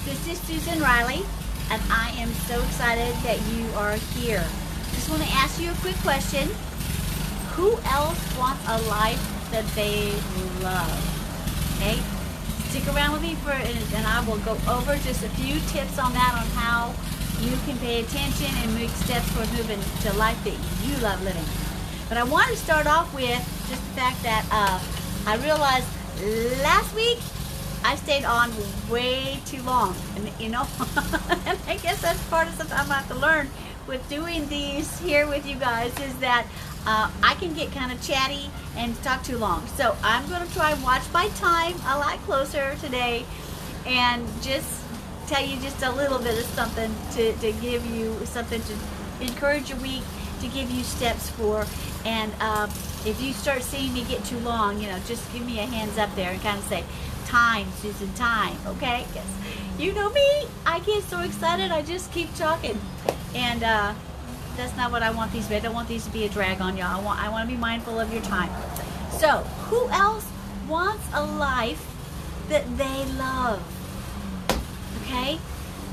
This is Susan Riley, and I am so excited that you are here. Just want to ask you a quick question. Who else wants a life that they love? Okay? Stick around with me and I will go over just a few tips on that, on how you can pay attention and make steps towards moving to a life that you love living. But I want to start off with just the fact that I realized last week I stayed on way too long, and and I guess that's part of something I'm gonna have to learn with doing these here with you guys, is that I can get kind of chatty and talk too long. So I'm gonna try and watch my time a lot closer today, and just tell you just a little bit of something to give you something to encourage your week, to give you steps for. And if you start seeing me get too long, just give me a hands up there and kind of say, time, Susan, time, okay? Because you know me, I get so excited, I just keep talking. And that's not what I want these to be. I don't want these to be a drag on y'all. I want to be mindful of your time. So, who else wants a life that they love? Okay?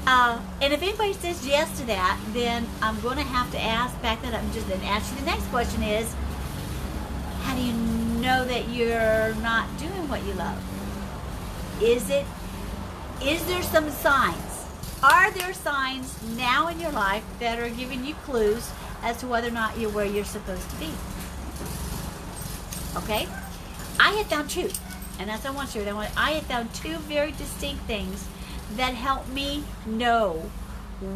And if anybody says yes to that, then I'm going to have to back that up and just then ask you the next question is, how do you know that you're not doing what you love? Is there some signs? Are there signs now in your life that are giving you clues as to whether or not you're where you're supposed to be? Okay? I had found two, and that's what I want to share. I had found two very distinct things that help me know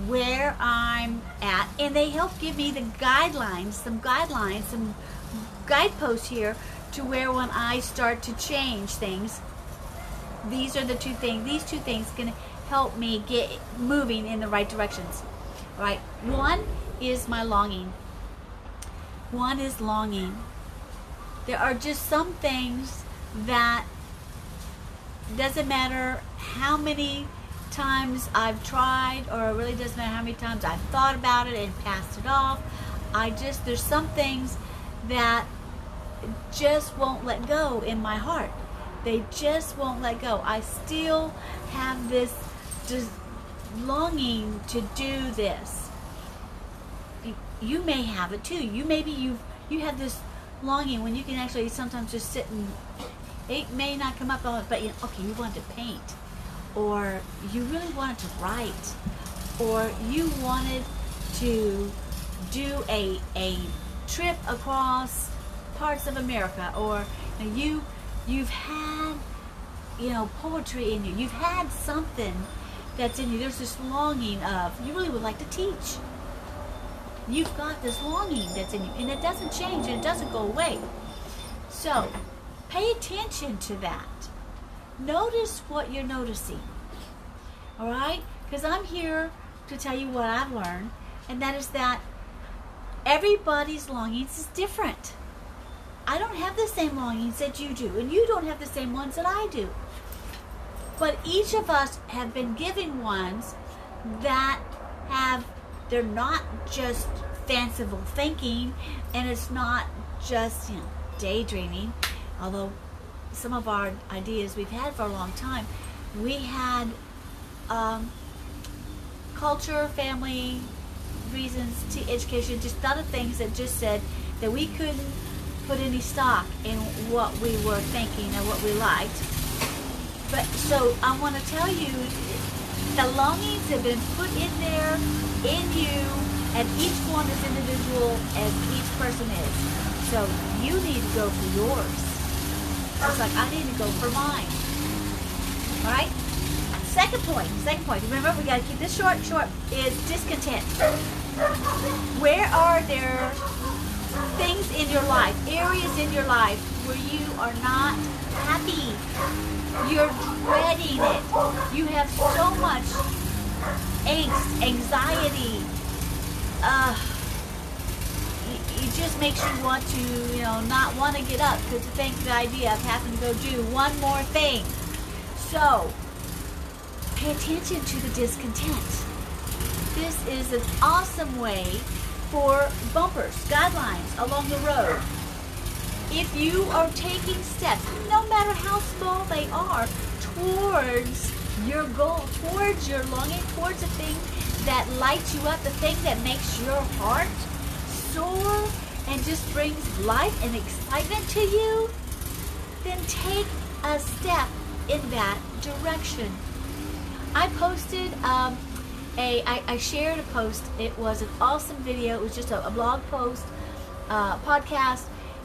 where I'm at, and they help give me the guidelines, some guideposts here to where when I start to change things, these are the two things. These two things can help me get moving in the right directions. All right. One is my longing. One is longing. There are just some things that doesn't matter how many times I've tried, or it really doesn't matter how many times I've thought about it and passed it off. There's some things that just won't let go in my heart. They just won't let go. I still have this longing to do this. You may have it too. You have this longing when you can actually sometimes just sit and it may not come up on it, but you want to paint, or you really wanted to write, or you wanted to do a trip across parts of America, or you've had poetry in you. You've had something that's in you. There's this longing of, you really would like to teach. You've got this longing that's in you, and it doesn't change, and it doesn't go away. So pay attention to that. Notice what you're noticing. All right? Because I'm here to tell you what I've learned, and that is that everybody's longings is different. I don't have the same longings that you do, and you don't have the same ones that I do. But each of us have been given ones that they're not just fanciful thinking, and it's not just, daydreaming, although some of our ideas we've had for a long time. We had culture, family reasons, to education, just other things that just said that we couldn't put any stock in what we were thinking and what we liked. But so I want to tell you, the longings have been put in there, in you, and each one is individual as each person is. So you need to go for yours, just like I need to go for mine. All right? Second point. Remember, we got to keep this short, is discontent. Where are there things in your life, areas in your life where you are not happy? You're dreading it. You have so much angst, anxiety. It just makes you want to, not want to get up because you think the idea of having to go do one more thing. So, pay attention to the discontent. This is an awesome way for bumpers, guidelines along the road. If you are taking steps, no matter how small they are, towards your goal, towards your longing, towards the thing that lights you up, the thing that makes your heart soar and just brings life and excitement to you, then take a step in that direction. I posted I shared a post. It was an awesome video. It was just a blog post, podcast,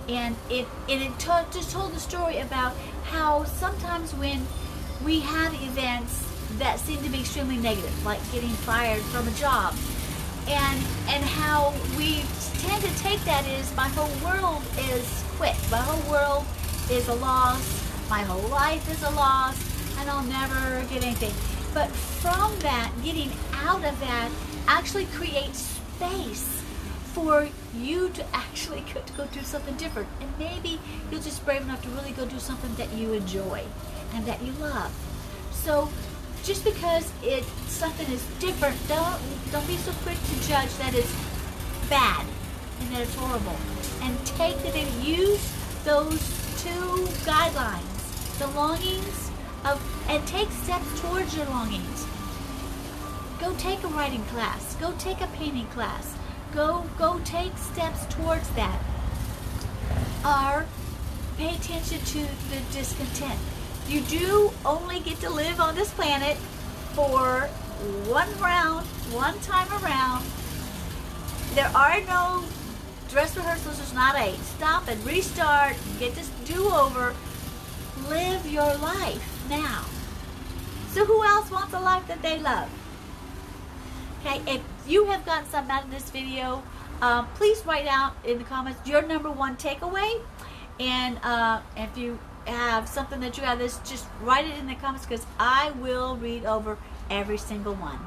and it just told the story about how sometimes when we have events that seem to be extremely negative, like getting fired from a job, and how we tend to take that as my whole world is quit, my whole world is a loss, my whole life is a loss, and I'll never get anything. But from that, getting out of that actually creates space for you to actually go do something different. And maybe you're just brave enough to really go do something that you enjoy and that you love. So just because something is different, don't be so quick to judge that it's bad and that it's horrible. And take it and use those two guidelines, the longings and take steps towards your longings. Go take a writing class. Go take a painting class. Go take steps towards that. Or pay attention to the discontent. You do only get to live on this planet for one time around. There are no dress rehearsals. There's not a stop and restart, get this do-over. Live your life now. So who else wants a life that they love? Okay, if you have gotten something out of this video, please write out in the comments your number one takeaway. And if you have something that you have this, just write it in the comments, because I will read over every single one.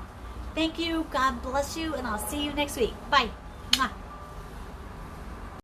Thank you. God bless you, and I'll see you next week. Bye. Mwah.